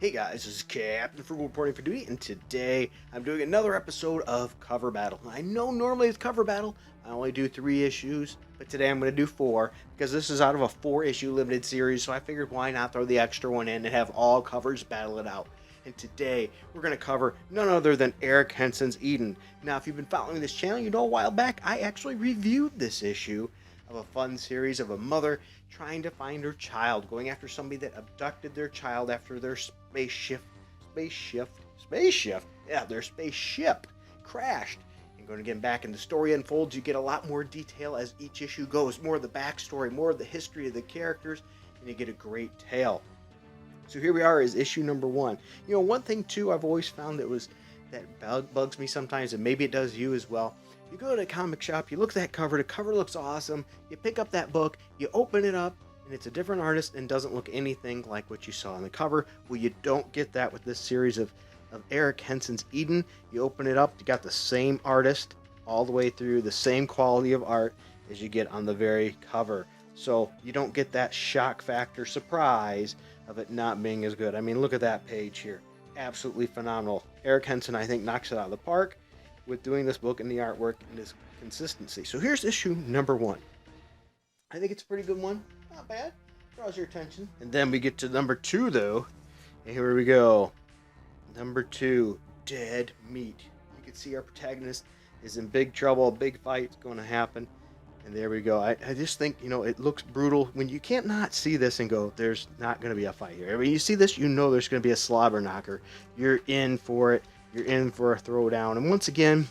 Hey guys, this is Captain Frugal reporting for duty, and today I'm doing another episode of Cover Battle. I know normally it's Cover Battle, I only do 3 issues, but today I'm going to do 4, because this is out of a 4-issue limited series, so I figured why not throw the extra one in and have all covers battle it out. And today, we're going to cover none other than Eric Henson's Eden. Now, if you've been following this channel, you know a while back I actually reviewed this issue of a fun series of a mother trying to find her child, going after somebody that abducted their child after their spaceship crashed. And going to get back, and the story unfolds. You get a lot more detail as each issue goes, more of the backstory, more of the history of the characters, and you get a great tale. So here we are, is issue number 1. You know, one thing too I've always found that bugs me sometimes, and maybe it does you as well. You go to a comic shop, you look at that cover, the cover looks awesome, you pick up that book, you open it up, and it's a different artist and doesn't look anything like what you saw on the cover. Well, you don't get that with this series of Eric Henson's Eden. You open it up, you got the same artist all the way through, the same quality of art as you get on the very cover. So you don't get that shock factor surprise of it not being as good. I mean, look at that page here. Absolutely phenomenal. Eric Henson, I think, knocks it out of the park with doing this book and the artwork and his consistency. So here's issue number 1. I think it's a pretty good one. Not bad. Draws your attention. And then we get to number 2, though. And here we go. Number 2, Dead Meat. You can see our protagonist is in big trouble. A big fight's going to happen. And there we go. I just think, you know, it looks brutal. When you can't not see this and go, there's not going to be a fight here. When you see this, you know there's going to be a slobber knocker. You're in for it. You're in for a throwdown. And once again,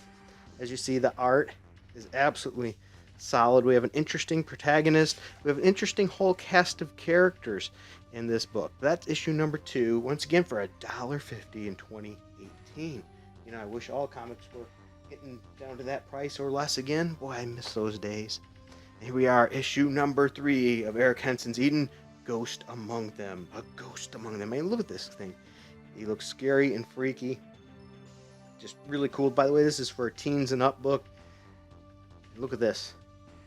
as you see, the art is absolutely solid. We have an interesting protagonist. We have an interesting whole cast of characters in this book. That's issue number 2. Once again, for $1.50 in 2018. You know, I wish all comics were getting down to that price or less again. Boy, I miss those days. And here we are, issue number 3 of Eric Henson's Eden, Ghost Among Them. A ghost among them. Man, look at this thing. He looks scary and freaky. Just really cool. By the way, this is for a teens and up book. Look at this.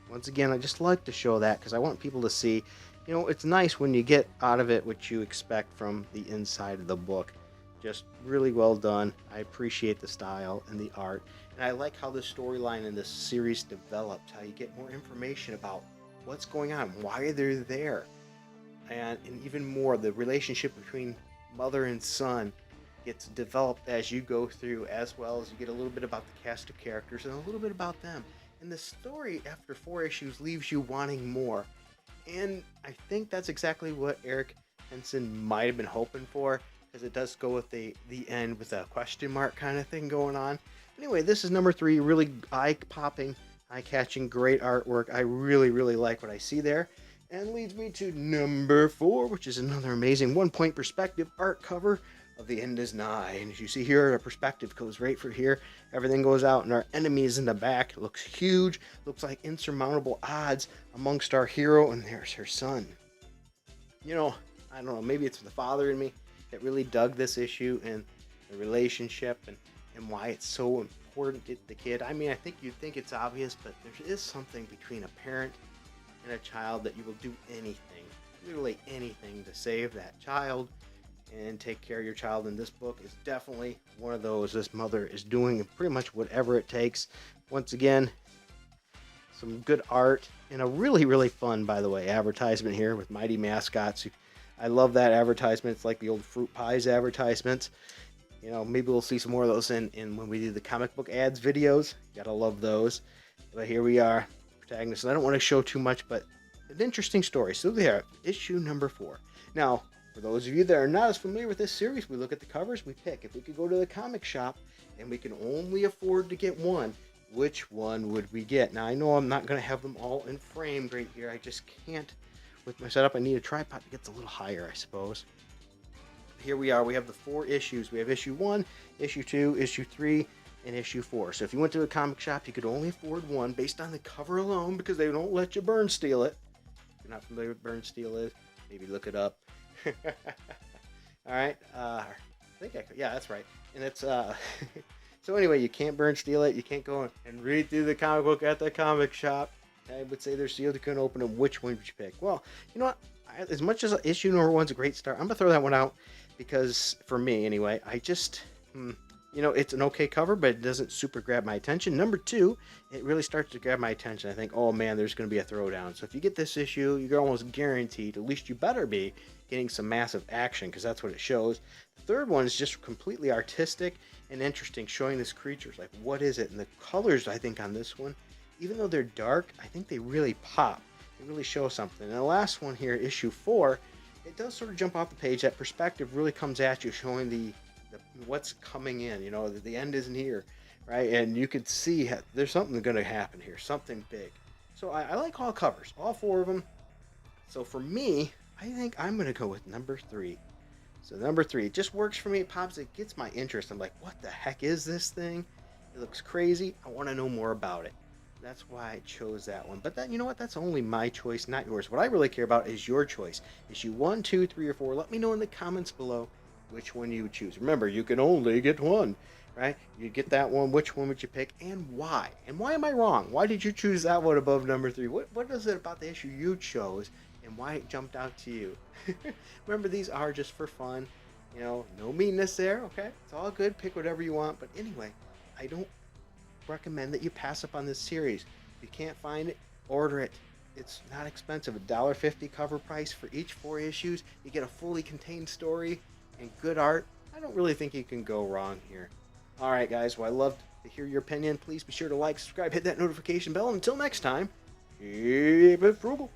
Once again, I just like to show that because I want people to see, you know, it's nice when you get out of it what you expect from the inside of the book. Just really well done. I appreciate the style and the art. And I like how the storyline in this series developed, how you get more information about what's going on, why they're there. And even more, the relationship between mother and son gets developed as you go through, as well as you get a little bit about the cast of characters and a little bit about them. And the story, after 4 issues, leaves you wanting more. And I think that's exactly what Eric Henson might have been hoping for, because it does go with the end with a question mark kind of thing going on. Anyway, this is number 3, really eye-popping, eye-catching, great artwork. I really, really like what I see there. And leads me to number 4, which is another amazing one-point perspective art cover of The End Is Nigh. And as you see here, our perspective goes right for here. Everything goes out, and our enemy is in the back. It looks huge. Looks like insurmountable odds amongst our hero, and there's her son. You know, I don't know, maybe it's the father in me that really dug this issue and the relationship and why it's so important to the kid. I mean, I think you'd think it's obvious, but there is something between a parent and a child that you will do anything, literally anything, to save that child and take care of your child. And this book is definitely one of those. This mother is doing pretty much whatever it takes. Once again, some good art and a really, really fun, by the way, advertisement here with Mighty Mascots. I love that advertisement. It's like the old Fruit Pies advertisements. You know, maybe we'll see some more of those in when we do the comic book ads videos. Gotta love those. But here we are, protagonist. And I don't want to show too much, but an interesting story. So there, issue number 4. Now, for those of you that are not as familiar with this series, we look at the covers, we pick. If we could go to the comic shop and we can only afford to get one, which one would we get? Now, I know I'm not going to have them all in frame right here. I just can't. With my setup, I need a tripod that gets a little higher, I suppose. Here we are. We have the 4 issues. We have issue 1, issue 2, issue 3, and issue 4. So if you went to a comic shop, you could only afford one based on the cover alone, because they don't let you burn steal it. If you're not familiar with burn steal is, maybe look it up. All right. I think yeah, that's right. And it's so anyway, you can't burn steal it. You can't go and read through the comic book at the comic shop. I would say they're sealed. You couldn't open them. Which one would you pick? Well, you know what? As much as issue number one's a great start, I'm gonna throw that one out because for me anyway, I just, it's an okay cover, but it doesn't super grab my attention. Number two, it really starts to grab my attention. I think, oh man, there's gonna be a throwdown. So if you get this issue, you're almost guaranteed. At least you better be getting some massive action because that's what it shows. The third one is just completely artistic and interesting, showing this creature's like what is it, and the colors I think on this one, even though they're dark, I think they really pop. They really show something. And the last one here, issue 4, it does sort of jump off the page. That perspective really comes at you, showing the what's coming in. The end isn't here, right? And you could see there's something going to happen here, something big. So I like all covers, all 4 of them. So for me, I think I'm going to go with number 3. So number 3, it just works for me. It pops, it gets my interest. I'm like, what the heck is this thing? It looks crazy. I want to know more about it. That's why I chose that one. But you know what? That's only my choice, not yours. What I really care about is your choice. Issue 1, 2, 3, or 4. Let me know in the comments below which one you would choose. Remember, you can only get one, right? You get that one. Which one would you pick and why? And why am I wrong? Why did you choose that one above number 3? What is it about the issue you chose and why it jumped out to you? Remember, these are just for fun. No meanness there, okay? It's all good. Pick whatever you want. But anyway, I don't recommend that you pass up on this series. If you can't find it, order it. It's not expensive. $1.50 cover price for each 4 issues. You get a fully contained story and good art. I don't really think you can go wrong here. Alright guys, well, I love to hear your opinion. Please be sure to like, subscribe, hit that notification bell. And until next time, keep it frugal.